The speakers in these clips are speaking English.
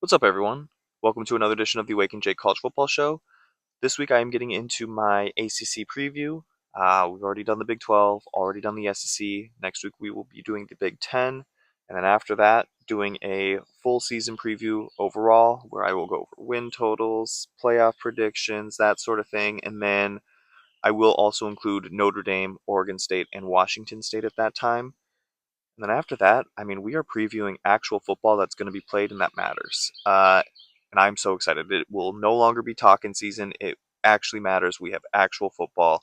What's up, everyone? Welcome to another edition of the Wake and Jake College Football Show. This week I am getting into my ACC preview. We've already done the Big 12, already done the SEC. Next week we will be doing the Big 10. And then after that, doing a full season preview overall, where I will go over win totals, playoff predictions, that sort of thing. And then I will also include Notre Dame, Oregon State, and Washington State at that time. And then after that, we are previewing actual football that's going to be played and that matters. And I'm so excited. It will no longer be talking season. It actually matters. We have actual football.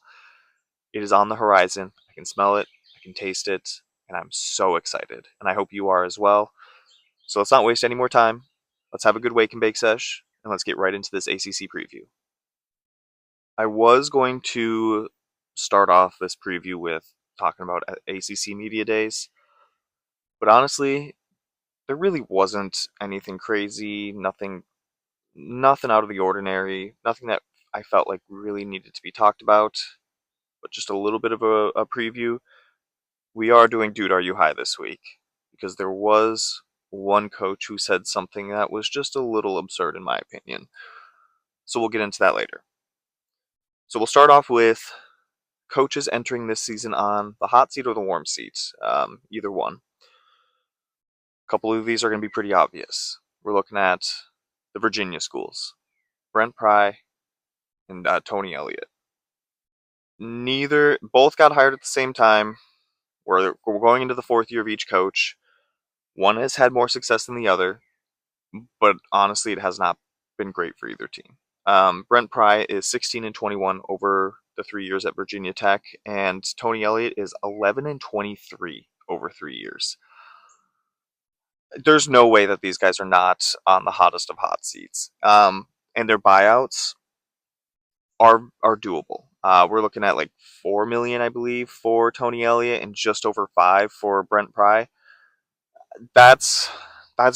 It is on the horizon. I can smell it. I can taste it. And I'm so excited. And I hope you are as well. So let's not waste any more time. Let's have a good wake and bake sesh. And let's get right into this ACC preview. I was going to start off this preview with talking about ACC Media Days. But honestly, there really wasn't anything crazy, nothing out of the ordinary, nothing that I felt like really needed to be talked about, but just a little bit of a preview. We are doing Dude, Are You High this week because there was one coach who said something that was just a little absurd in my opinion. So we'll get into that later. So we'll start off with coaches entering this season on the hot seat or the warm seat, either one. A couple of these are going to be pretty obvious. We're looking at the Virginia schools, Brent Pry and Tony Elliott. Both got hired at the same time. We're going into the fourth year of each coach. One has had more success than the other, but honestly, it has not been great for either team. Brent Pry is 16-21 over the 3 years at Virginia Tech, and Tony Elliott is 11-23 over 3 years. There's no way that these guys are not on the hottest of hot seats. And their buyouts are doable. We're looking at like 4 million, I believe, for Tony Elliott and just over 5 for Brent Pry. That's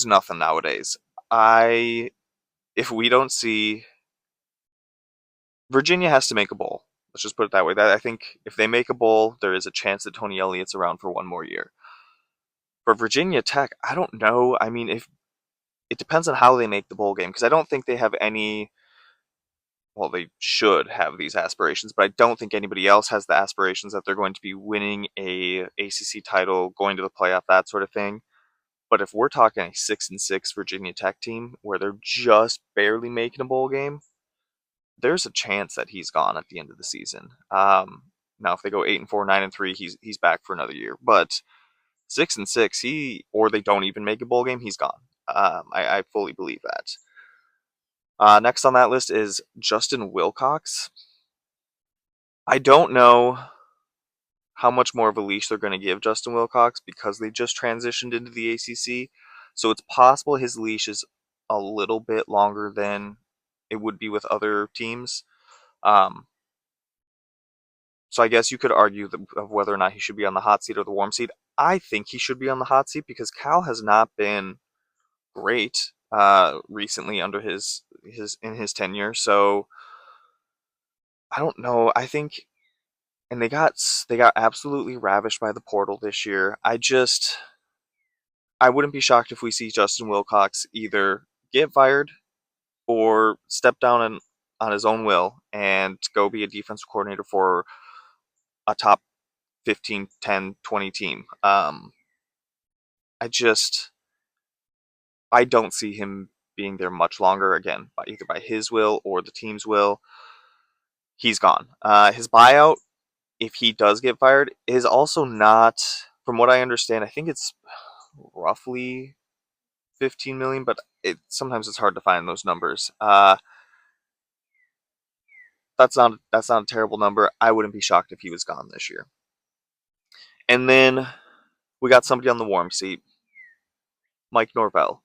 nothing nowadays. If we don't see Virginia has to make a bowl. Let's just put it that way. I think if they make a bowl, there is a chance that Tony Elliott's around for one more year. For Virginia Tech, I don't know. If it depends on how they make the bowl game because I don't think they have any. Well, they should have these aspirations, but I don't think anybody else has the aspirations that they're going to be winning a ACC title, going to the playoff, that sort of thing. But if we're talking a 6-6 Virginia Tech team where they're just barely making a bowl game, there's a chance that he's gone at the end of the season. Now, if they go 8-4, 9-3, he's back for another year. But 6-6, or they don't even make a bowl game, he's gone. I fully believe that. Next on that list is Justin Wilcox. I don't know how much more of a leash they're going to give Justin Wilcox because they just transitioned into the ACC. So it's possible his leash is a little bit longer than it would be with other teams. So I guess you could argue of whether or not he should be on the hot seat or the warm seat. I think he should be on the hot seat because Cal has not been great recently under his tenure. So I don't know. I think, and they got absolutely ravished by the portal this year. I wouldn't be shocked if we see Justin Wilcox either get fired or step down on his own will and go be a defensive coordinator for a top 15, 10, 20 team. I don't see him being there much longer again, either by his will or the team's will. He's gone. His buyout, if he does get fired, is also not, from what I understand, I think it's roughly 15 million, but sometimes it's hard to find those numbers. That's not a terrible number. I wouldn't be shocked if he was gone this year. And then we got somebody on the warm seat, Mike Norvell.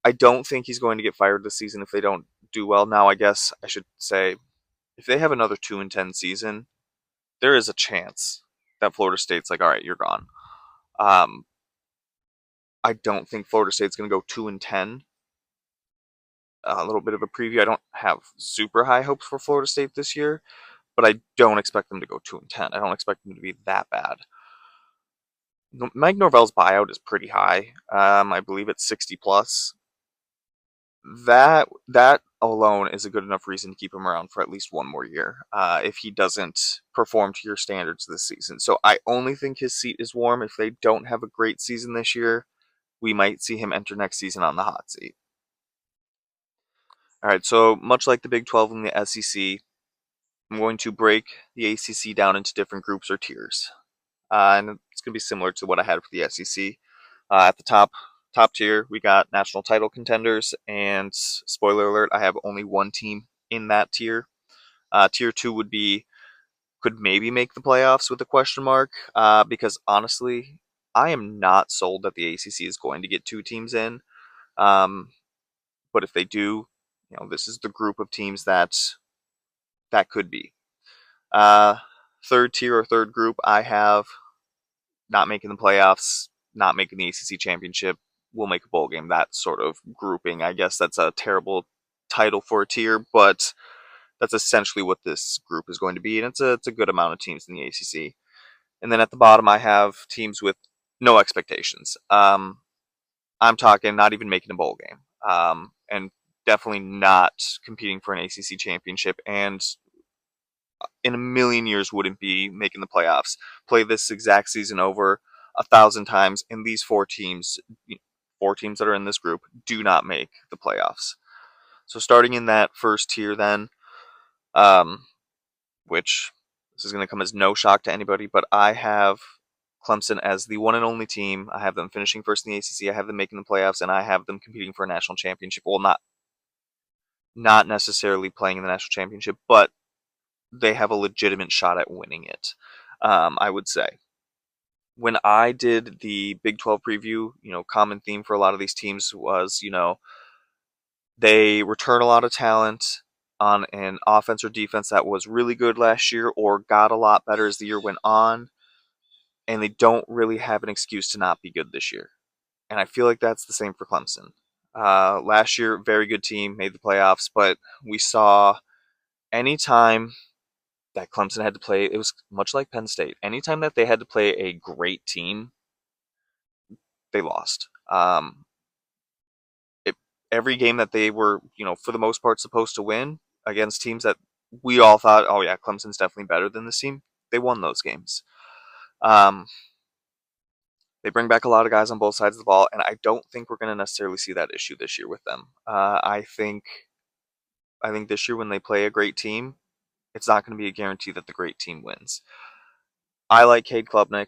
I don't think he's going to get fired this season if they don't do well. Now, I guess I should say, if they have another 2-10 season, there is a chance that Florida State's like, all right, you're gone. I don't think Florida State's going to go 2-10. A little bit of a preview. I don't have super high hopes for Florida State this year, but I don't expect them to go 2-10. I don't expect them to be that bad. Mike Norvell's buyout is pretty high. I believe it's 60 plus. that alone is a good enough reason to keep him around for at least one more year if he doesn't perform to your standards this season. So I only think his seat is warm if they don't have a great season this year. We might see him enter next season on the hot seat. All right, so much like the Big 12 and the SEC, I'm going to break the ACC down into different groups or tiers. And it's going to be similar to what I had for the SEC. At the top tier, we got national title contenders, and spoiler alert, I have only one team in that tier. Tier two would be could maybe make the playoffs with a question mark, because honestly, I am not sold that the ACC is going to get two teams in. Um, but if they do, this is the group of teams that could be. Uh, Third tier or third group, I have not making the playoffs, not making the ACC championship, will make a bowl game. That sort of grouping. I guess that's a terrible title for a tier, but that's essentially what this group is going to be, and it's a good amount of teams in the ACC. And then at the bottom, I have teams with no expectations. I'm talking not even making a bowl game, and definitely not competing for an ACC championship, and in a million years wouldn't be making the playoffs. Play this exact season over 1,000 times, and these four teams that are in this group, do not make the playoffs. So starting in that first tier, then, um, which this is going to come as no shock to anybody, but I have Clemson as the one and only team. I have them finishing first in the ACC. I have them making the playoffs, and I have them competing for a national championship. Well, not necessarily playing in the national championship, but they have a legitimate shot at winning it. I would say. When I did the Big 12 preview, common theme for a lot of these teams was, they return a lot of talent on an offense or defense that was really good last year or got a lot better as the year went on, and they don't really have an excuse to not be good this year. And I feel like that's the same for Clemson. Last year, very good team, made the playoffs, but we saw anytime that Clemson had to play, it was much like Penn State. Anytime that they had to play a great team, they lost. It, every game that they were, for the most part, supposed to win against teams that we all thought, oh yeah, Clemson's definitely better than this team, they won those games. Um, they bring back a lot of guys on both sides of the ball, and I don't think we're going to necessarily see that issue this year with them. I think this year when they play a great team, it's not going to be a guarantee that the great team wins. I like Cade Klubnik.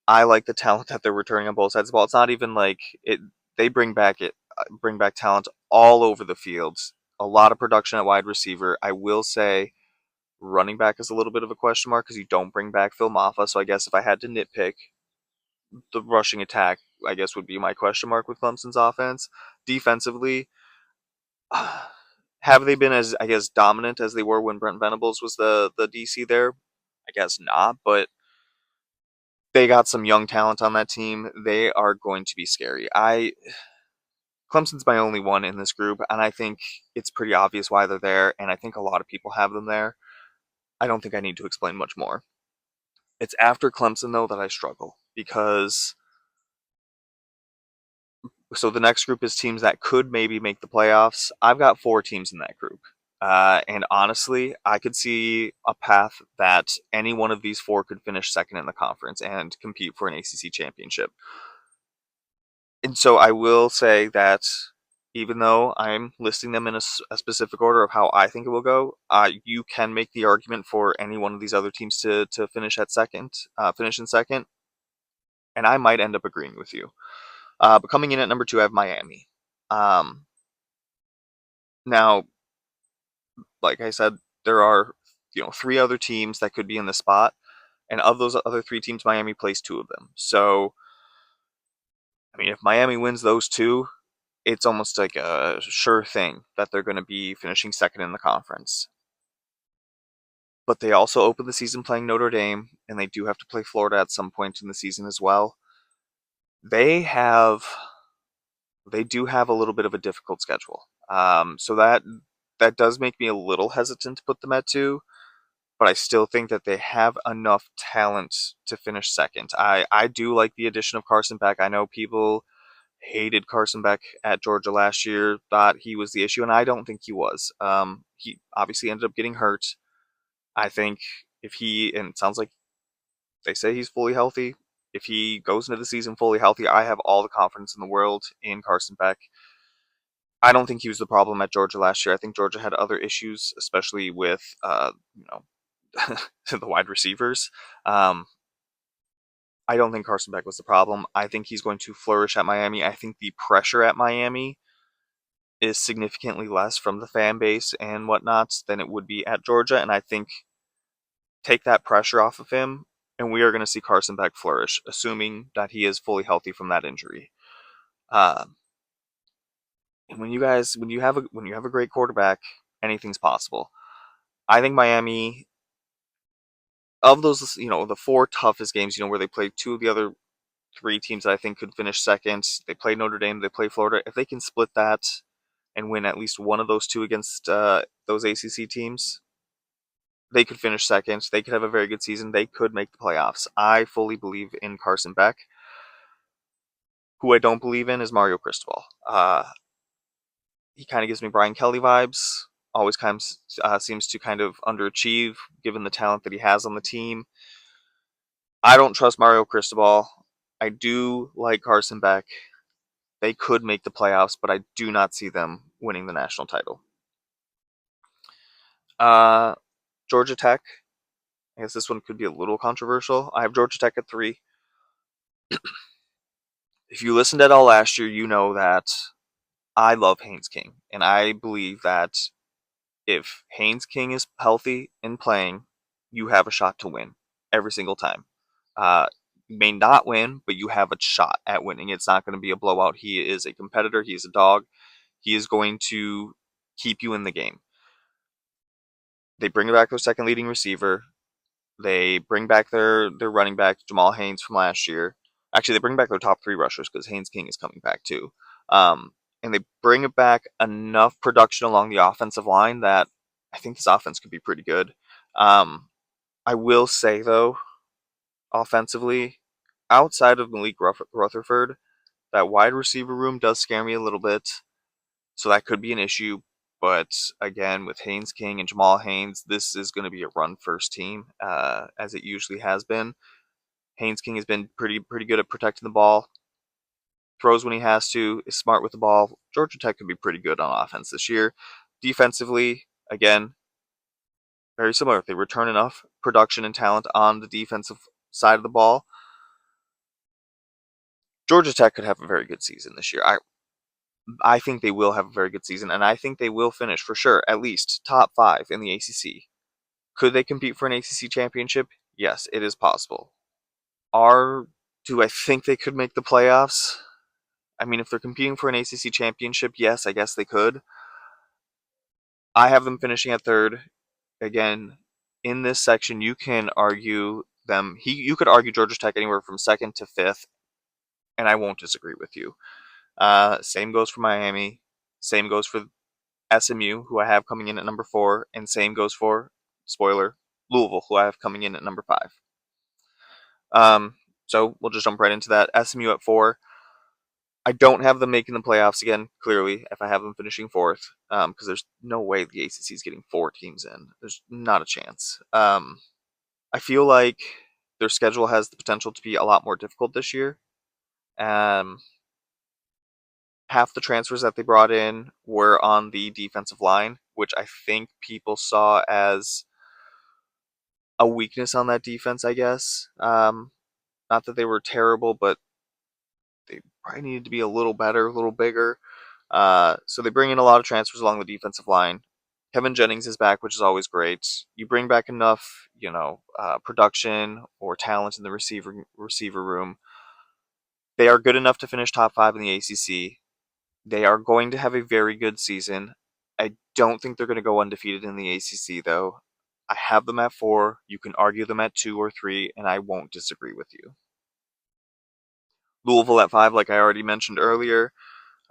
I like the talent that they're returning on both sides of the ball. It's not even like it. They bring back talent all over the field. A lot of production at wide receiver. I will say, running back is a little bit of a question mark because you don't bring back Phil Maffa. So I guess if I had to nitpick, the rushing attack, I guess, would be my question mark with Clemson's offense. Defensively, have they been as, I guess, dominant as they were when Brent Venables was the DC there? I guess not, but they got some young talent on that team. They are going to be scary. Clemson's my only one in this group, and I think it's pretty obvious why they're there, and I think a lot of people have them there. I don't think I need to explain much more. It's after Clemson, though, that I struggle, because so the next group is teams that could maybe make the playoffs. I've got four teams in that group. And honestly, I could see a path that any one of these four could finish second in the conference and compete for an ACC championship. And so I will say that even though I'm listing them in a specific order of how I think it will go, you can make the argument for any one of these other teams to finish at second, finish in second, and I might end up agreeing with you. But coming in at number two, I have Miami. Um, Now, like I said, there are three other teams that could be in the spot, and of those other three teams, Miami plays two of them. So, I mean, if Miami wins those two, it's almost like a sure thing that they're going to be finishing second in the conference. But they also open the season playing Notre Dame, and they do have to play Florida at some point in the season as well. They have, they do have a little bit of a difficult schedule. So that does make me a little hesitant to put them at two, but I still think that they have enough talent to finish second. I do like the addition of Carson Beck. I know people hated Carson Beck at Georgia last year, thought he was the issue, and I don't think he was. He obviously ended up getting hurt. I think if he, and it sounds like they say he's fully healthy, if he goes into the season fully healthy, I have all the confidence in the world in Carson Beck. I don't think he was the problem at Georgia last year. I think Georgia had other issues, especially with, the wide receivers. Um, I don't think Carson Beck was the problem. I think he's going to flourish at Miami. I think the pressure at Miami is significantly less from the fan base and whatnot than it would be at Georgia. And I think take that pressure off of him, and we are going to see Carson Beck flourish, assuming that he is fully healthy from that injury. And when you have a great quarterback, anything's possible. I think Miami, of those, the four toughest games, where they played two of the other three teams that I think could finish second. They play Notre Dame, they play Florida. If they can split that and win at least one of those two against those ACC teams, they could finish second. They could have a very good season. They could make the playoffs. I fully believe in Carson Beck. Who I don't believe in is Mario Cristobal. He kind of gives me Brian Kelly vibes. Always kind of seems to kind of underachieve given the talent that he has on the team. I don't trust Mario Cristobal. I do like Carson Beck. They could make the playoffs, but I do not see them winning the national title. Georgia Tech. I guess this one could be a little controversial. I have Georgia Tech at 3. If you listened at all last year, you know that I love Haynes King, and I believe that if Haynes King is healthy and playing, you have a shot to win every single time. You may not win, but you have a shot at winning. It's not going to be a blowout. He is a competitor. He is a dog. He is going to keep you in the game. They bring back their second leading receiver. They bring back their running back, Jamal Haynes, from last year. Actually, they bring back their top 3 rushers because Haynes King is coming back too. And they bring back enough production along the offensive line that I think this offense could be pretty good. I will say, though, offensively, outside of Malik Rutherford, that wide receiver room does scare me a little bit. So that could be an issue. But again, with Haynes King and Jamal Haynes, this is going to be a run-first team, as it usually has been. Haynes King has been pretty good at protecting the ball. Throws when he has to, is smart with the ball. Georgia Tech could be pretty good on offense this year. Defensively, again, very similar. If they return enough production and talent on the defensive side of the ball, Georgia Tech could have a very good season this year. I think they will have a very good season, and I think they will finish for sure at least top 5 in the ACC. Could they compete for an ACC championship? Yes, it is possible. Do I think they could make the playoffs? I mean, if they're competing for an ACC championship, yes, I guess they could. I have them finishing at 3rd. Again, in this section, you can argue them. You could argue Georgia Tech anywhere from 2nd to 5th, and I won't disagree with you. Same goes for Miami. Same goes for SMU, who I have coming in at number 4, and same goes for, spoiler, Louisville, who I have coming in at number 5. So we'll just jump right into that. SMU at 4. I don't have them making the playoffs again, clearly, if I have them finishing 4th, because there's no way the ACC is getting 4 teams in. There's not a chance. I feel like their schedule has the potential to be a lot more difficult this year. Half the transfers that they brought in were on the defensive line, which I think people saw as a weakness on that defense, I guess. Not that they were terrible, but they probably needed to be a little better, a little bigger. So they bring in a lot of transfers along the defensive line. Kevin Jennings is back, which is always great. You bring back enough, production or talent in the receiver room. They are good enough to finish top 5 in the ACC. They are going to have a very good season. I don't think they're going to go undefeated in the ACC, though. I have them at 4. You can argue them at 2 or 3, and I won't disagree with you. Louisville at 5, like I already mentioned earlier.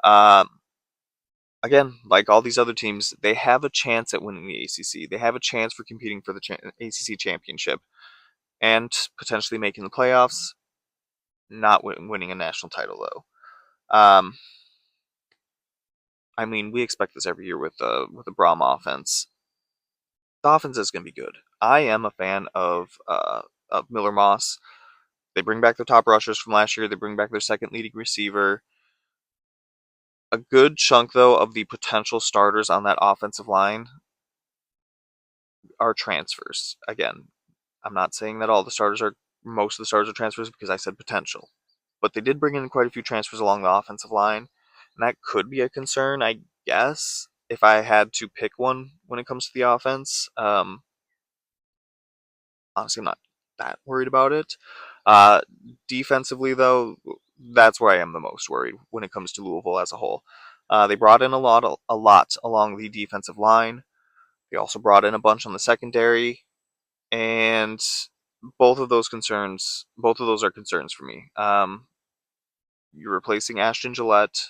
Again, like all these other teams, they have a chance at winning the ACC. They have a chance for competing for the ACC championship and potentially making the playoffs, not winning a national title, though. Um, I mean, we expect this every year with the Braum offense. The offense is going to be good. I am a fan of Miller Moss. They bring back their top rushers from last year. They bring back their second leading receiver. A good chunk, though, of the potential starters on that offensive line are transfers. Again, I'm not saying that most of the starters are transfers because I said potential. But they did bring in quite a few transfers along the offensive line, and that could be a concern, I guess, if I had to pick one when it comes to the offense. Honestly, I'm not that worried about it. Uh, Defensively, though, that's where I am the most worried when it comes to Louisville as a whole. They brought in a lot along the defensive line. They also brought in a bunch on the secondary, and both of those are concerns for me. You're replacing Ashton Gillette.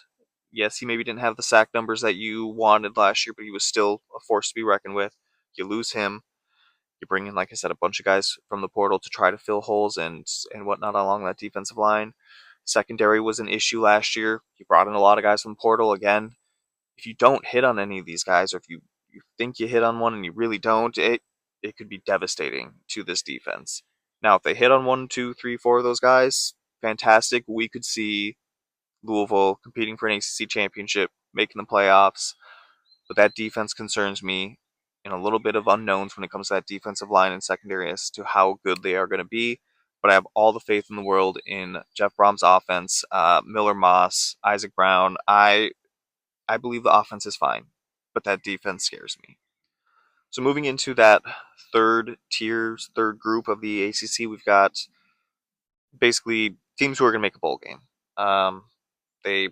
Yes, he maybe didn't have the sack numbers that you wanted last year, but he was still a force to be reckoned with. You lose him. You bring in, like I said, a bunch of guys from the portal to try to fill holes and whatnot along that defensive line. Secondary was an issue last year. You brought in a lot of guys from the portal. Again, if you don't hit on any of these guys, or if you think you hit on one and you really don't, it could be devastating to this defense. Now, if they hit on one, two, three, four of those guys, fantastic. We could see Louisville competing for an ACC championship, making the playoffs. But that defense concerns me, and a little bit of unknowns when it comes to that defensive line and secondary as to how good they are going to be. But I have all the faith in the world in Jeff Brom's offense, Miller Moss, Isaac Brown. I believe the offense is fine, but that defense scares me. So moving into that third group of the ACC, we've got basically teams who are going to make a bowl game. They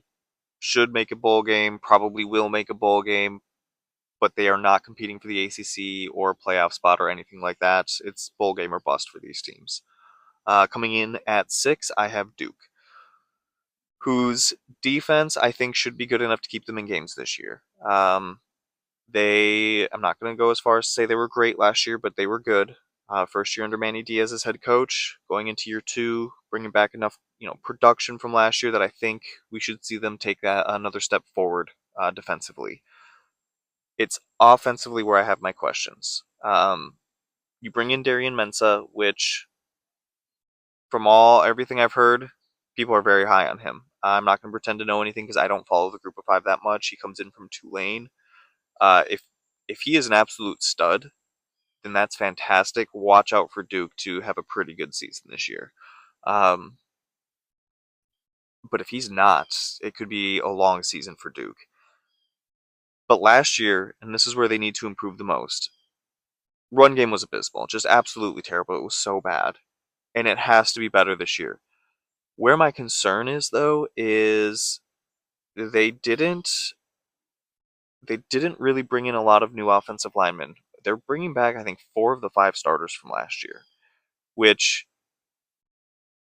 should make a bowl game, probably will make a bowl game, but they are not competing for the ACC or playoff spot or anything like that. It's bowl game or bust for these teams. Coming in at 6, I have Duke, whose defense I think should be good enough to keep them in games this year. I'm not going to go as far as to say they were great last year, but they were good. First year under Manny Diaz as head coach, going into year 2, bringing back enough production from last year that I think we should see them take another step forward defensively. It's offensively where I have my questions. You bring in Darian Mensah, which, from everything I've heard, people are very high on him. I'm not going to pretend to know anything because I don't follow the Group of Five that much. He comes in from Tulane. If he is an absolute stud, then that's fantastic. Watch out for Duke to have a pretty good season this year. Um, but if he's not, it could be a long season for Duke. But last year, and this is where they need to improve the most, run game was abysmal, just absolutely terrible. It was so bad, and it has to be better this year. Where my concern is, though, is they didn't they didn't really bring in a lot of new offensive linemen. They're bringing back, I think, 4 of the 5 starters from last year, which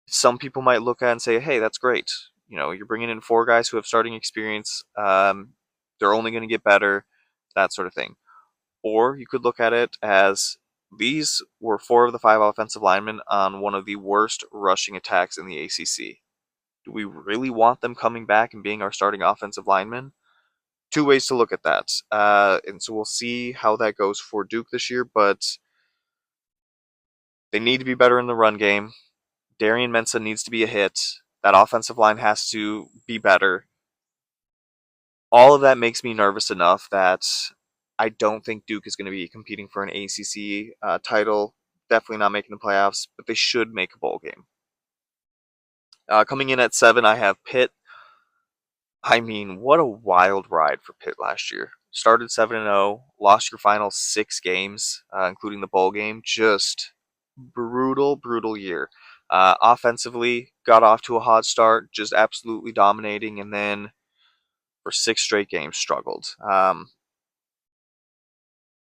some people might look at and say, "Hey, that's great. You're bringing in 4 guys who have starting experience. They're only going to get better, that sort of thing." Or you could look at it as these were 4 of the 5 offensive linemen on one of the worst rushing attacks in the ACC. Do we really want them coming back and being our starting offensive linemen? 2 ways to look at that. And so we'll see how that goes for Duke this year, but they need to be better in the run game. Darian Mensah needs to be a hit. That offensive line has to be better. All of that makes me nervous enough that I don't think Duke is going to be competing for an ACC title. Definitely not making the playoffs, but they should make a bowl game. Coming in at 7, I have Pitt. I mean, what a wild ride for Pitt last year. Started 7-0, lost your final 6 games, including the bowl game. Just brutal, brutal year. Offensively, got off to a hot start, just absolutely dominating, and then for 6 straight games struggled.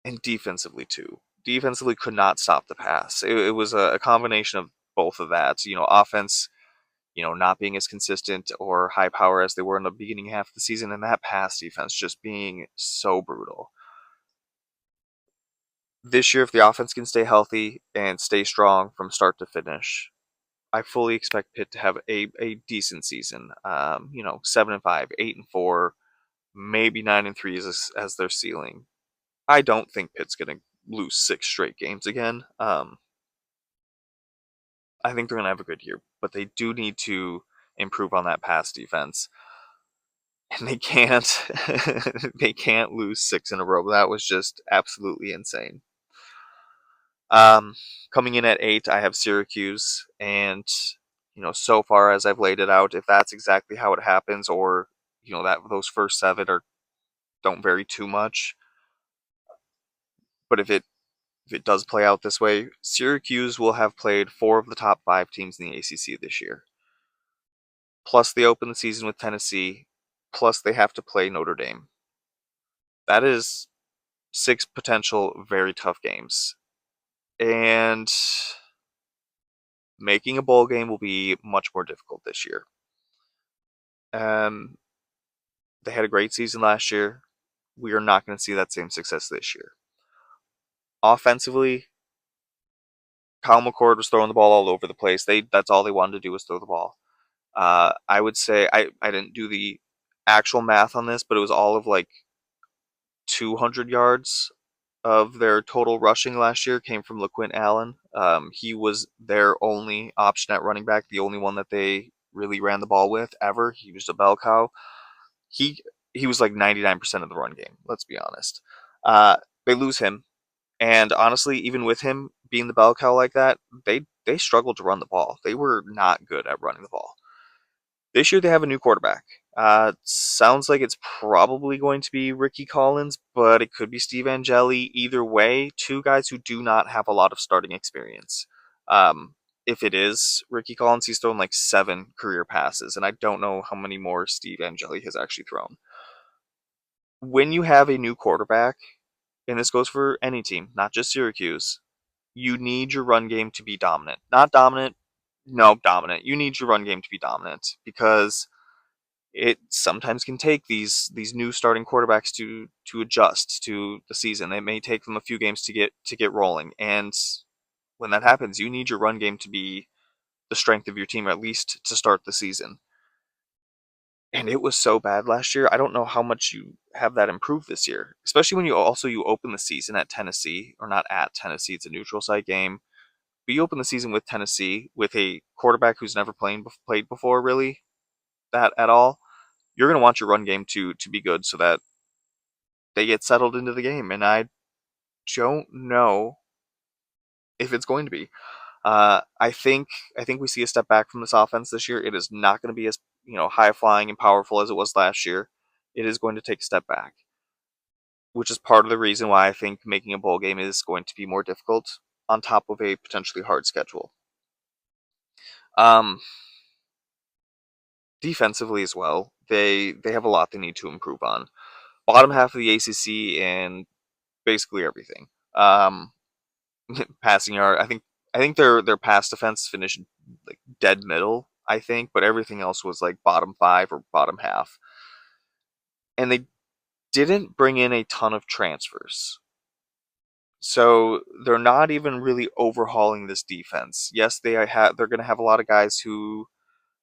And defensively too. Defensively could not stop the pass. It was a combination of both of that. Offense, not being as consistent or high power as they were in the beginning half of the season, and that pass defense just being so brutal. This year, if the offense can stay healthy and stay strong from start to finish, I fully expect Pitt to have a decent season. 7-5, 8-4, maybe 9-3 as their ceiling. I don't think Pitt's going to lose 6 straight games again. I think they're going to have a good year, but they do need to improve on that pass defense. And they can't they can't lose 6 in a row. That was just absolutely insane. Um, Coming in at 8, I have Syracuse, and so far as I've laid it out, if that's exactly how it happens, or that those first 7 are don't vary too much, but if it does play out this way, Syracuse will have played 4 of the top 5 teams in the ACC this year. Plus, they open the season with Tennessee. Plus, they have to play Notre Dame. That is 6 potential very tough games. And making a bowl game will be much more difficult this year. They had a great season last year. We are not going to see that same success this year. Offensively, Kyle McCord was throwing the ball all over the place. That's all they wanted to do was throw the ball. I would say I didn't do the actual math on this, but it was all of like 200 yards of their total rushing last year came from LaQuint Allen. He was their only option at running back, the only one that they really ran the ball with ever. He was a bell cow. He he was like 99% of the run game. Let's be honest. They lose him, and honestly, even with him being the bell cow like that, they struggled to run the ball. They were not good at running the ball. This year they have a new quarterback. Sounds like it's probably going to be Ricky Collins, but it could be Steve Angeli. Either way, 2 guys who do not have a lot of starting experience. If it is Ricky Collins, he's thrown like 7 career passes, and I don't know how many more Steve Angeli has actually thrown. When you have a new quarterback, and this goes for any team, not just Syracuse, you need your run game to be dominant. Not dominant, no, dominant. You need your run game to be dominant because it sometimes can take these new starting quarterbacks to adjust to the season. It may take them a few games to get rolling, and when that happens, you need your run game to be the strength of your team, at least to start the season. And it was so bad last year. I don't know how much you have that improved this year, especially when you open the season at Tennessee, or not at Tennessee. It's a neutral site game. But you open the season with Tennessee with a quarterback who's never played before, really, that at all. You're going to want your run game to be good so that they get settled into the game. And I don't know if it's going to be. I think we see a step back from this offense this year. It is not going to be as high flying and powerful as it was last year. It is going to take a step back, which is part of the reason why I think making a bowl game is going to be more difficult on top of a potentially hard schedule. Um, Defensively as well, they have a lot they need to improve on. Bottom half of the ACC and basically everything. Passing yard, I think their pass defense finished like dead middle, I think, but everything else was like bottom 5 or bottom half. And they didn't bring in a ton of transfers. So they're not even really overhauling this defense. Yes, they're going to have a lot of guys who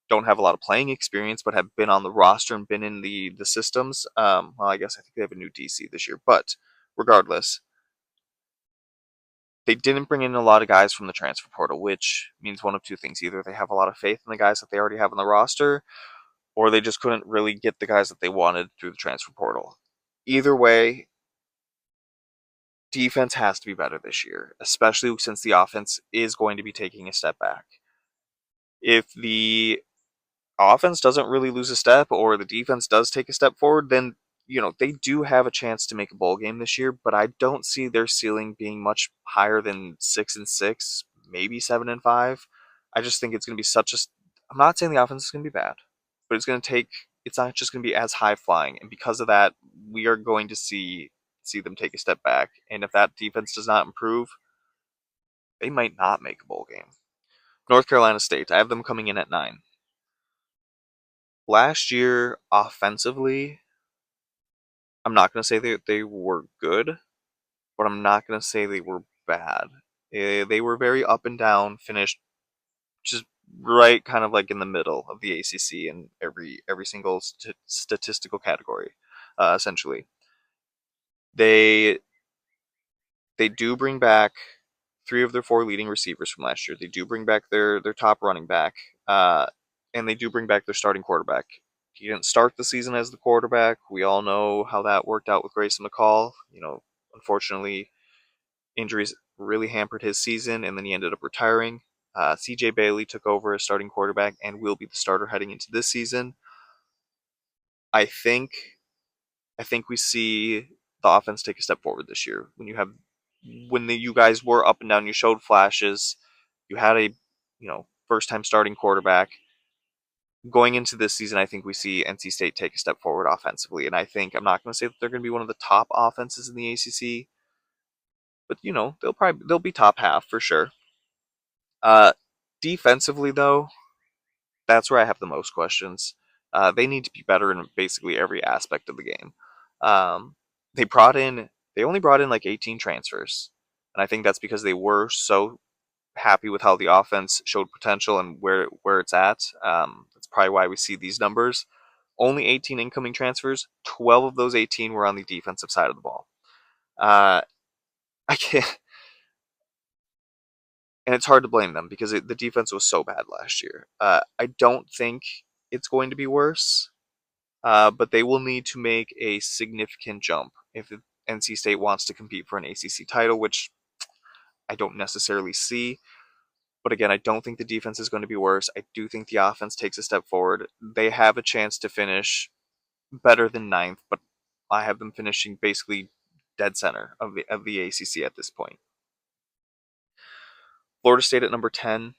don't have a lot of playing experience, but have been on the roster and been in the systems. Well, I guess I think they have a new DC this year, but regardless, they didn't bring in a lot of guys from the transfer portal, which means one of 2 things: either they have a lot of faith in the guys that they already have on the roster, or they just couldn't really get the guys that they wanted through the transfer portal. Either way, defense has to be better this year, especially since the offense is going to be taking a step back. If the offense doesn't really lose a step, or the defense does take a step forward, then they do have a chance to make a bowl game this year. But I don't see their ceiling being much higher than 6-6, maybe 7-5. I just think it's going to be such a. I'm not saying the offense is going to be bad, but it's going to take. It's not just going to be as high flying, and because of that, we are going to see them take a step back. And if that defense does not improve, they might not make a bowl game. North Carolina State, I have them coming in at 9. Last year, offensively, I'm not going to say they were good, but I'm not going to say they were bad. They were very up and down, finished just right kind of like in the middle of the ACC in every single statistical category, essentially. They they do bring back three of their four leading receivers from last year. They do bring back their top running back, uh, and they do bring back their starting quarterback. He didn't start the season as the quarterback. We all know how that worked out with Grayson McCall. Unfortunately, injuries really hampered his season, and then he ended up retiring. CJ Bailey took over as starting quarterback and will be the starter heading into this season. I think I think we see the offense take a step forward this year. You guys were up and down, you showed flashes. You had a first time starting quarterback. Going into this season, I think we see NC State take a step forward offensively, and I'm not going to say that they're going to be one of the top offenses in the ACC, but they'll be top half for sure. Uh, Defensively though, that's where I have the most questions. They need to be better in basically every aspect of the game. Um, they brought in, they only brought in like 18 transfers, and I think that's because they were so happy with how the offense showed potential and where it's at. That's probably why we see these numbers. Only 18 incoming transfers. 12 of those 18 were on the defensive side of the ball. Uh, I can't, and it's hard to blame them because the defense was so bad last year. I don't think it's going to be worse. But they will need to make a significant jump if NC State wants to compete for an ACC title, which I don't necessarily see. But again, I don't think the defense is going to be worse. I do think the offense takes a step forward. They have a chance to finish better than ninth, but I have them finishing basically dead center of the ACC at this point. Florida State at number 10.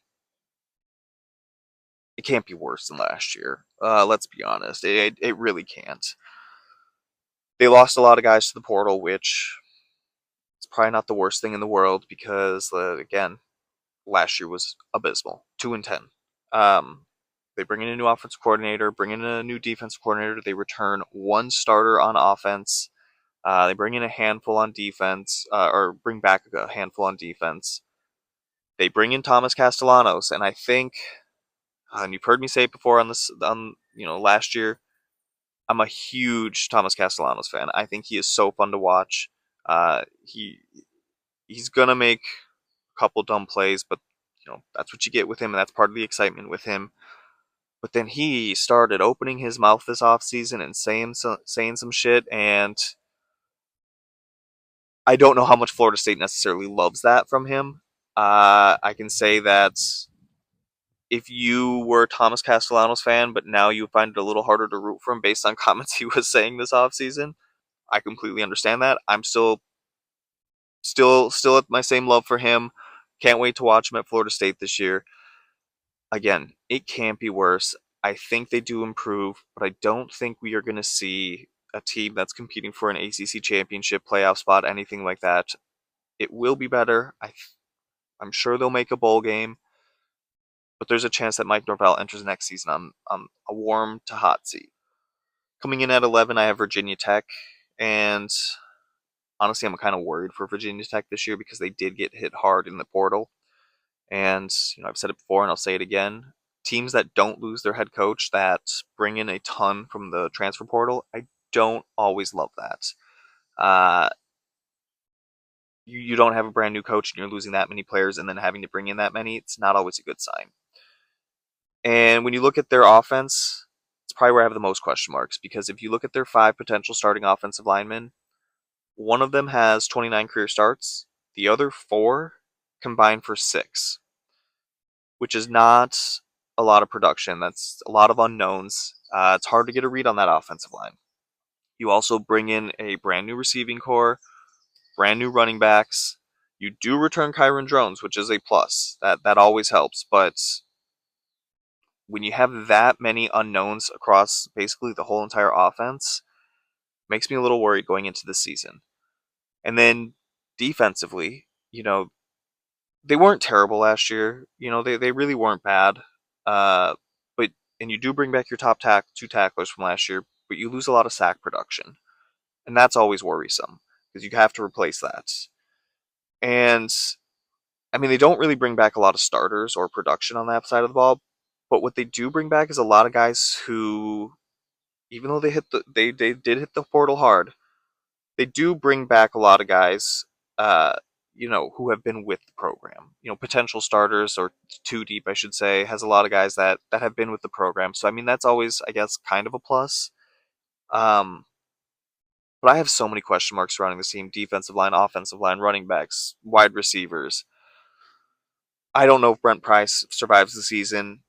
It can't be worse than last year. Let's be honest. It really can't. They lost a lot of guys to the portal, which is probably not the worst thing in the world because, again, last year was abysmal. 2-10. They bring in a new offensive coordinator, bring in a new defensive coordinator. They return one starter on offense. They bring in a handful on defense, or bring back a handful on defense. They bring in Thomas Castellanos, and I think, and you've heard me say it before on last year, I'm a huge Thomas Castellanos fan. I think he is so fun to watch. He's gonna make a couple dumb plays, but that's what you get with him, and that's part of the excitement with him. But then he started opening his mouth this offseason and saying some shit, and I don't know how much Florida State necessarily loves that from him. I can say that if you were a Thomas Castellanos fan, but now you find it a little harder to root for him based on comments he was saying this offseason, I completely understand that. I'm still at my same love for him. Can't wait to watch him at Florida State this year. Again, it can't be worse. I think they do improve, but I don't think we are going to see a team that's competing for an ACC championship playoff spot, anything like that. It will be better. I'm sure they'll make a bowl game, but there's a chance that Mike Norvell enters next season on a warm to hot seat. Coming in at 11, I have Virginia Tech, and honestly, I'm kind of worried for Virginia Tech this year because they did get hit hard in the portal. And I've said it before and I'll say it again. Teams that don't lose their head coach, that bring in a ton from the transfer portal, I don't always love that. Uh, you don't have a brand new coach and you're losing that many players and then having to bring in that many, it's not always a good sign. And when you look at their offense, it's probably where I have the most question marks because if you look at their 5 potential starting offensive linemen, one of them has 29 career starts, the other 4 combined for 6. Which is not a lot of production. That's a lot of unknowns. It's hard to get a read on that offensive line. You also bring in a brand new receiving core, brand new running backs. You do return Kyron Drones, which is a plus. That always helps. But when you have that many unknowns across basically the whole entire offense, it makes me a little worried going into this season. And then defensively, they weren't terrible last year. They really weren't bad. Uh, but and you do bring back your two tacklers from last year, but you lose a lot of sack production, and that's always worrisome because you have to replace that. And I mean, they don't really bring back a lot of starters or production on that side of the ball, but what they do bring back is a lot of guys who, even though they did hit the portal hard, they do bring back a lot of guys, uh, who have been with the program. Potential starters or two deep, I should say, has a lot of guys that have been with the program. So I mean, that's always, I guess, kind of a plus. Um, but I have so many question marks surrounding the team: defensive line, offensive line, running backs, wide receivers. I don't know if Brent Price survives the season.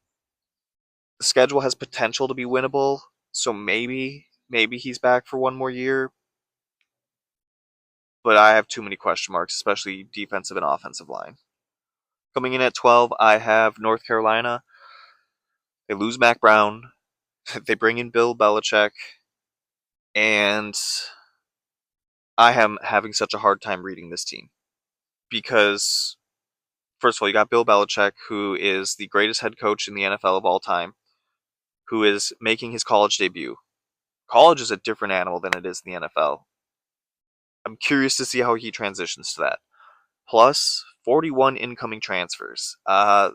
The schedule has potential to be winnable, so maybe he's back for one more year. But I have too many question marks, especially defensive and offensive line. Coming in at 12, I have North Carolina. They lose Mac Brown. They bring in Bill Belichick. And I am having such a hard time reading this team. Because, first of all, you got Bill Belichick, who is the greatest head coach in the NFL of all time, who is making his college debut. College is a different animal than it is in the NFL. I'm curious to see how he transitions to that. Plus, 41 incoming transfers. The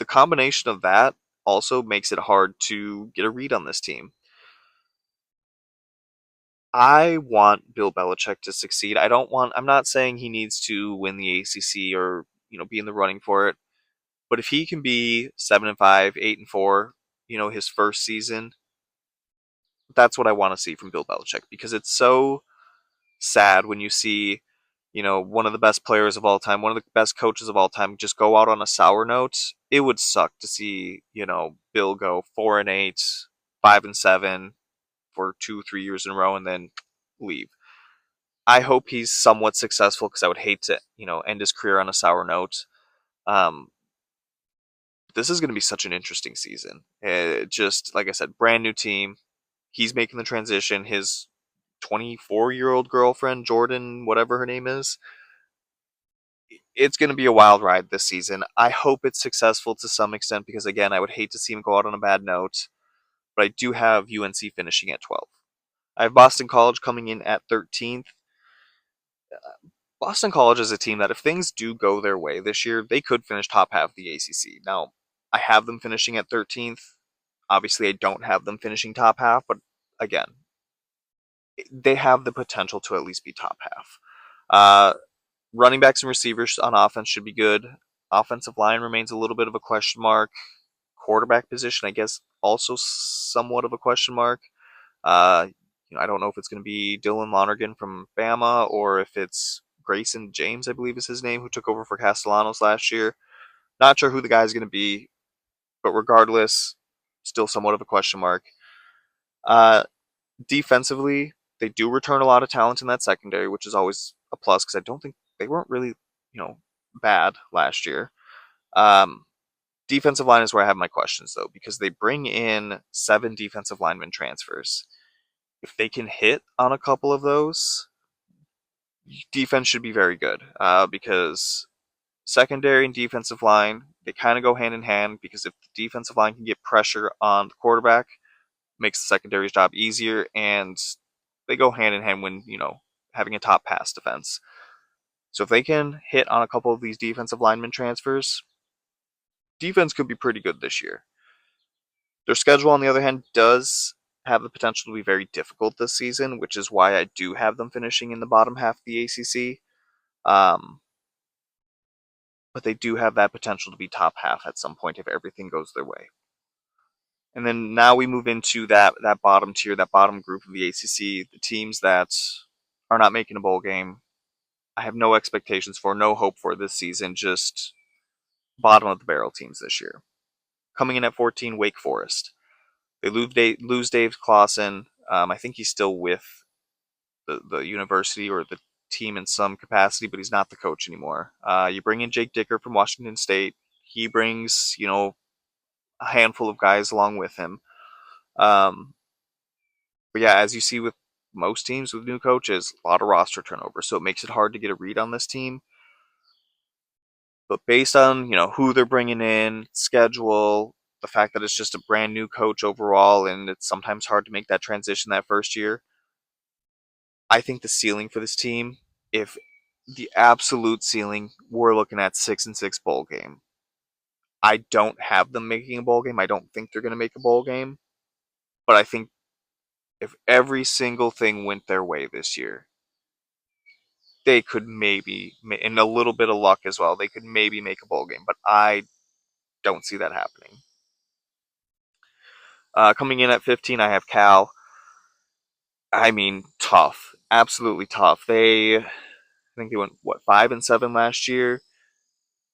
combination of that also makes it hard to get a read on this team. I want Bill Belichick to succeed. I'm not saying he needs to win the ACC or, be in the running for it. But if he can be 7-5, 8-4, his first season, that's what I want to see from Bill Belichick, because it's so sad when you see, one of the best players of all time, one of the best coaches of all time just go out on a sour note. It would suck to see, Bill go 4-8, 5-7 for 2-3 years in a row and then leave. I hope he's somewhat successful, because I would hate to, end his career on a sour note. Um, this is going to be such an interesting season. Just like I said, brand new team. He's making the transition. His 24-year-old girlfriend, Jordan, whatever her name is, it's going to be a wild ride this season. I hope it's successful to some extent, because, again, I would hate to see him go out on a bad note. But I do have UNC finishing at 12. I have Boston College coming in at 13th. Boston College is a team that, if things do go their way this year, they could finish top half of the ACC. Now, I have them finishing at 13th. Obviously, I don't have them finishing top half, but again, they have the potential to at least be top half. Running backs and receivers on offense should be good. Offensive line remains a little bit of a question mark. Quarterback position, I guess, also somewhat of a question mark. Uh, I don't know if it's going to be Dylan Lonergan from Bama, or if it's Grayson James, I believe is his name, who took over for Castellanos last year. Not sure who the guy is going to be, but regardless, still somewhat of a question mark. Defensively, they do return a lot of talent in that secondary, which is always a plus, because I don't think they weren't really, bad last year. Um, Defensive line is where I have my questions, though, because they bring in 7 defensive lineman transfers. If they can hit on a couple of those, defense should be very good, because secondary and defensive line, they kind of go hand in hand, because if the defensive line can get pressure on the quarterback, makes the secondary's job easier, and they go hand in hand when, having a top pass defense. So if they can hit on a couple of these defensive lineman transfers, defense could be pretty good this year. Their schedule, on the other hand, does have the potential to be very difficult this season, which is why I do have them finishing in the bottom half of the ACC. But they do have that potential to be top half at some point if everything goes their way. And then now we move into that bottom tier, that bottom group of the ACC, the teams that are not making a bowl game. I have no expectations for, no hope for this season, just bottom of the barrel teams this year. Coming in at 14, Wake Forest. They lose Dave Clawson. I think he's still with the university or the team in some capacity, but he's not the coach anymore. You bring in Jake Dicker from Washington State. He brings, a handful of guys along with him. But yeah, as you see with most teams with new coaches, a lot of roster turnover, so it makes it hard to get a read on this team. But based on, who they're bringing in, schedule, the fact that it's just a brand new coach overall, and it's sometimes hard to make that transition that first year, I think the ceiling for this team, if the absolute ceiling, we're looking at 6-6 bowl game. I don't have them making a bowl game. I don't think they're going to make a bowl game. But I think if every single thing went their way this year, they could maybe, and a little bit of luck as well, they could maybe make a bowl game. But I don't see that happening. Coming in at 15, I have Cal. I mean, tough. Absolutely tough. I think they went, 5-7 last year.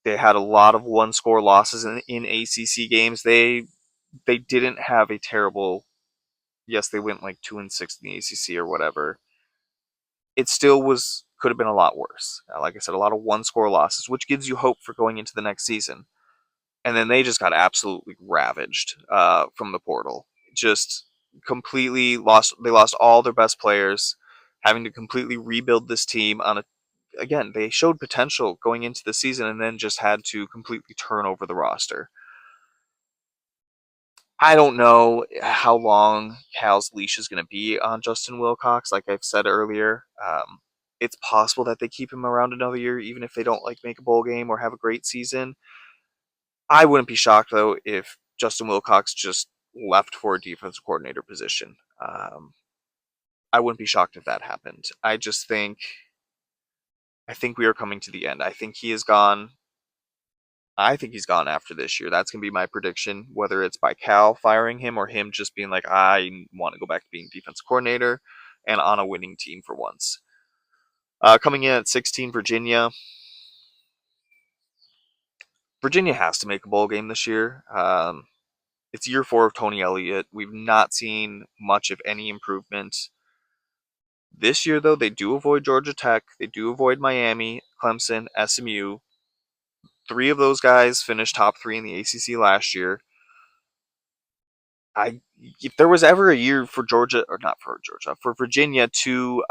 They had a lot of one-score losses in ACC games. They didn't have a terrible. Yes, they went like 2-6 in the ACC or whatever. It still could have been a lot worse. Like I said, a lot of one-score losses, which gives you hope for going into the next season. And then they just got absolutely ravaged from the portal. Just completely lost. They lost all their best players, having to completely rebuild this team on a. Again, they showed potential going into the season and then just had to completely turn over the roster. I don't know how long Cal's leash is going to be on Justin Wilcox. Like I've said earlier, it's possible that they keep him around another year, even if they don't like make a bowl game or have a great season. I wouldn't be shocked though if Justin Wilcox just left for a defensive coordinator position. I wouldn't be shocked if that happened. I think we are coming to the end. I think he is gone. I think he's gone after this year. That's going to be my prediction, whether it's by Cal firing him or him just being like, I want to go back to being defensive coordinator and on a winning team for once. Coming in at 16, Virginia. Virginia has to make a bowl game this year. It's year 4 of Tony Elliott. We've not seen much of any improvement. This year, though, they do avoid Georgia Tech. They do avoid Miami, Clemson, SMU. 3 of those guys finished top 3 in the ACC last year. If there was ever a year for Georgia, or not for Georgia, for Virginia to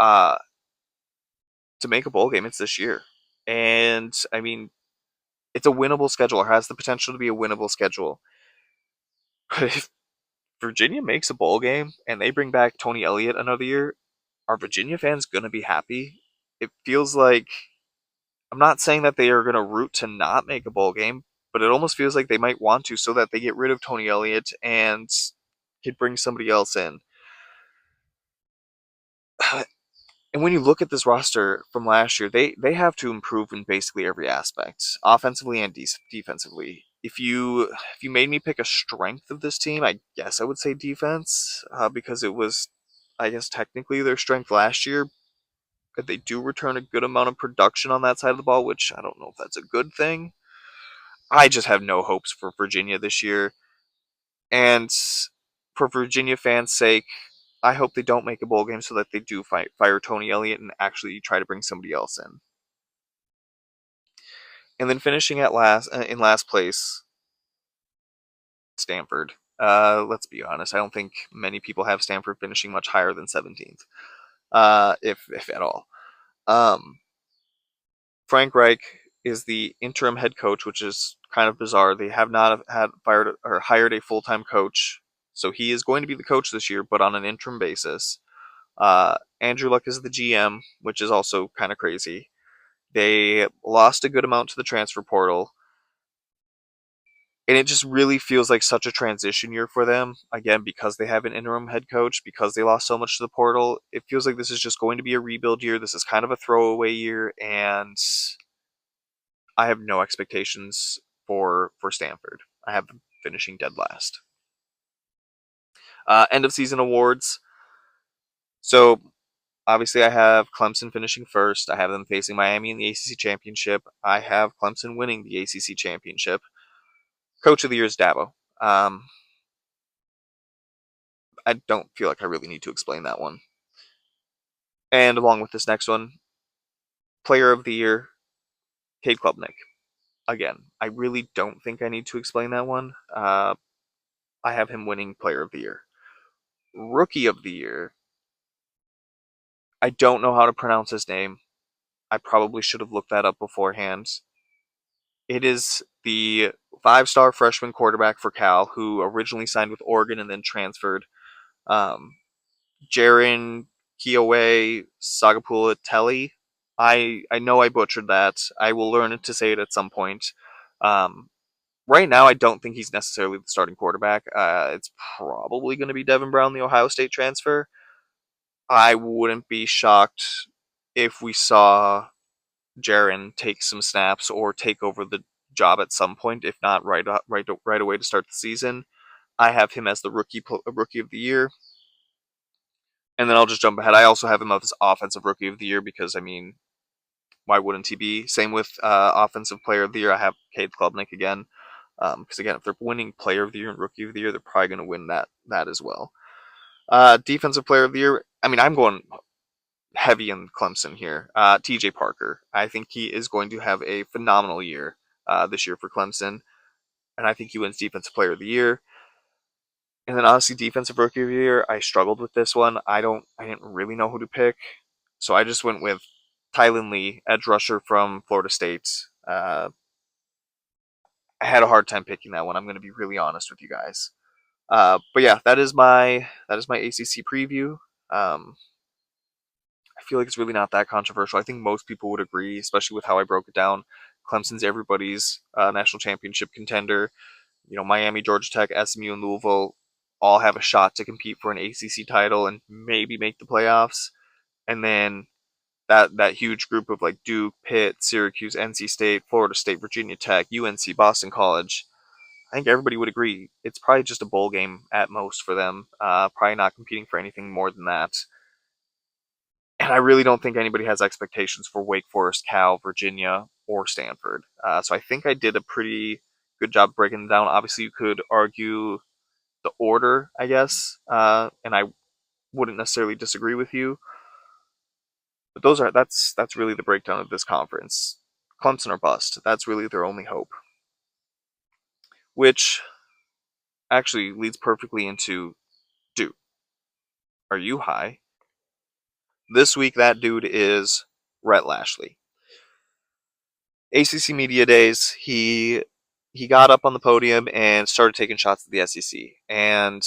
make a bowl game, it's this year. And I mean, it's a winnable schedule, or has the potential to be a winnable schedule. But if Virginia makes a bowl game and they bring back Tony Elliott another year, are Virginia fans gonna be happy? It feels like, I'm not saying that they are gonna root to not make a bowl game, but it almost feels like they might want to, so that they get rid of Tony Elliott and could bring somebody else in. And when you look at this roster from last year, they have to improve in basically every aspect, offensively and defensively. If you made me pick a strength of this team, I guess I would say defense, because it was, I guess, technically their strength last year. But they do return a good amount of production on that side of the ball, which I don't know if that's a good thing. I just have no hopes for Virginia this year. And for Virginia fans' sake, I hope they don't make a bowl game so that they do fire Tony Elliott and actually try to bring somebody else in. And then finishing in last place, Stanford. Let's be honest. I don't think many people have Stanford finishing much higher than 17th, if at all. Frank Reich is the interim head coach, which is kind of bizarre. They have not had fired or hired a full-time coach, so he is going to be the coach this year, but on an interim basis. Andrew Luck is the GM, which is also kind of crazy. They lost a good amount to the transfer portal, and it just really feels like such a transition year for them. Again, because they have an interim head coach, because they lost so much to the portal, it feels like this is just going to be a rebuild year. This is kind of a throwaway year, and I have no expectations for Stanford. I have them finishing dead last. End of season awards. So obviously, I have Clemson finishing first. I have them facing Miami in the ACC Championship. I have Clemson winning the ACC Championship. Coach of the Year is Dabo. I don't feel like I really need to explain that one. And along with this next one, Player of the Year, Cade Klubnik. Again, I really don't think I need to explain that one. I have him winning Player of the Year. Rookie of the Year, I don't know how to pronounce his name. I probably should have looked that up beforehand. It is the 5-star freshman quarterback for Cal, who originally signed with Oregon and then transferred. Jaron Kiowe Sagapula Telly. I know I butchered that. I will learn to say it at some point. Um, right now, I don't think he's necessarily the starting quarterback. It's probably going to be Devin Brown, the Ohio State transfer. I wouldn't be shocked if we saw Jaron take some snaps or take over the job at some point, if not right away to start the season. I have him as the rookie of the year, and then I'll just jump ahead. I also have him as offensive rookie of the year because I mean, why wouldn't he be? Same with offensive player of the year. I have Cade Klubnik again because again, if they're winning player of the year and rookie of the year, they're probably going to win that as well. Defensive player of the year. I mean, I'm going heavy in Clemson here. TJ Parker. I think he is going to have a phenomenal year this year for Clemson, and I think he wins defensive player of the year. And then honestly, defensive rookie of the year, I struggled with this one. I didn't really know who to pick, so I just went with Tylen Lee, edge rusher from Florida State. I had a hard time picking that one. I'm going to be really honest with you guys. But yeah, that is my ACC preview. I feel like it's really not that controversial. I think most people would agree, especially with how I broke it down. Clemson's everybody's national championship contender. You know, Miami, Georgia Tech, SMU, and Louisville all have a shot to compete for an ACC title and maybe make the playoffs. And then that huge group of like Duke, Pitt, Syracuse, NC State, Florida State, Virginia Tech, UNC, Boston College. I think everybody would agree it's probably just a bowl game at most for them. Probably not competing for anything more than that. And I really don't think anybody has expectations for Wake Forest, Cal, Virginia, or Stanford. So I think I did a pretty good job breaking it down. Obviously, you could argue the order, I guess, and I wouldn't necessarily disagree with you. But that's really the breakdown of this conference. Clemson or bust. That's really their only hope. Which actually leads perfectly into Duke. Are you high? This week, that dude is Rhett Lashley. ACC Media Days, he got up on the podium and started taking shots at the SEC. And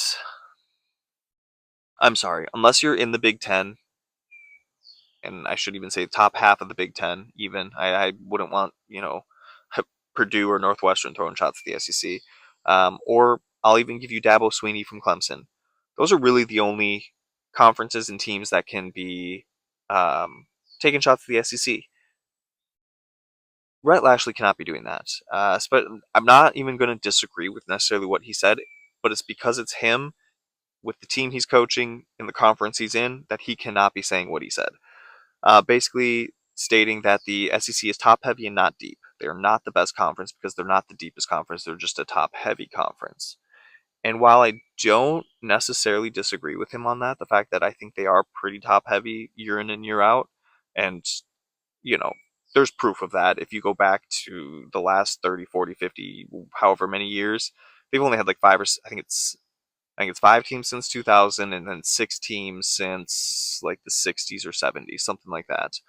I'm sorry, unless you're in the Big Ten, and I should even say top half of the Big Ten, even I wouldn't want Purdue or Northwestern throwing shots at the SEC. Or I'll even give you Dabo Swinney from Clemson. Those are really the only conferences and teams that can be taking shots at the SEC. Rhett Lashley cannot be doing that. But I'm not even going to disagree with necessarily what he said, but it's because it's him with the team he's coaching in the conference he's in that he cannot be saying what he said. Basically stating that the SEC is top heavy and not deep. They're not the best conference because they're not the deepest conference. They're just a top heavy conference. And while I don't necessarily disagree with him on that, the fact that I think they are pretty top heavy year in and year out, and you know, there's proof of that. If you go back to the last 30, 40, 50, however many years, they've only had like I think it's 5 teams since 2000 and then 6 teams since like the 60s or 70s, something like that.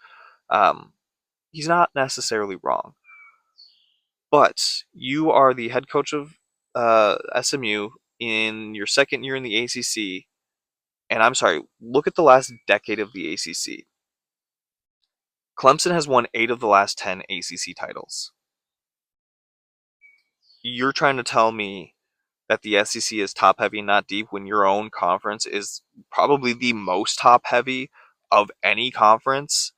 He's not necessarily wrong. But you are the head coach of SMU in your second year in the ACC, and I'm sorry, look at the last decade of the ACC. Clemson has won 8 of the last 10 ACC titles. You're trying to tell me that the SEC is top heavy and not deep when your own conference is probably the most top heavy of any conference?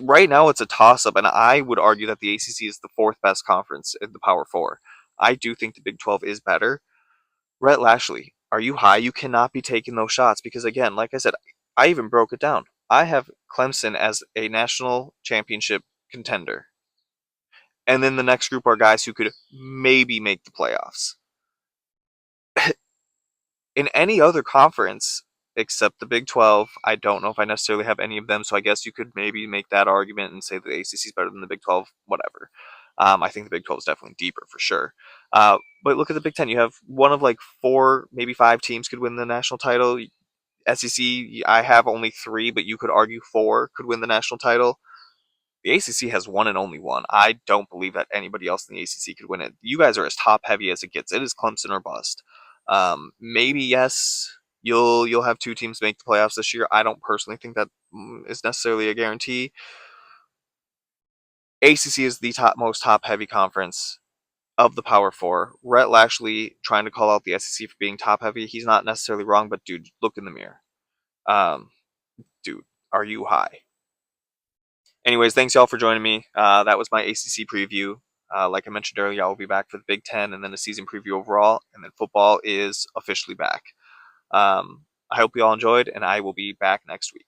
Right now, it's a toss up, and I would argue that the ACC is the 4th best conference in the Power 4. I do think the Big 12 is better. Rhett Lashley, are you high? You cannot be taking those shots because, again, like I said, I even broke it down. I have Clemson as a national championship contender. And then the next group are guys who could maybe make the playoffs. In any other conference except the Big 12, I don't know if I necessarily have any of them, so I guess you could maybe make that argument and say the ACC is better than the Big 12, whatever. I think the Big 12 is definitely deeper for sure. But look at the Big 10. You have one of like 4, maybe 5 teams could win the national title. SEC, I have only 3, but you could argue 4 could win the national title. The ACC has one and only one. I don't believe that anybody else in the ACC could win it. You guys are as top heavy as it gets. It is Clemson or bust. Maybe yes. You'll have two teams make the playoffs this year. I don't personally think that is necessarily a guarantee. ACC is the most top heavy conference of the Power Four. Rhett Lashley trying to call out the SEC for being top heavy. He's not necessarily wrong, but dude, look in the mirror. Um, dude, are you high? Anyways, thanks y'all for joining me. That was my ACC preview. Like I mentioned earlier, I will be back for the Big Ten and then a season preview overall, and then football is officially back. I hope you all enjoyed, and I will be back next week.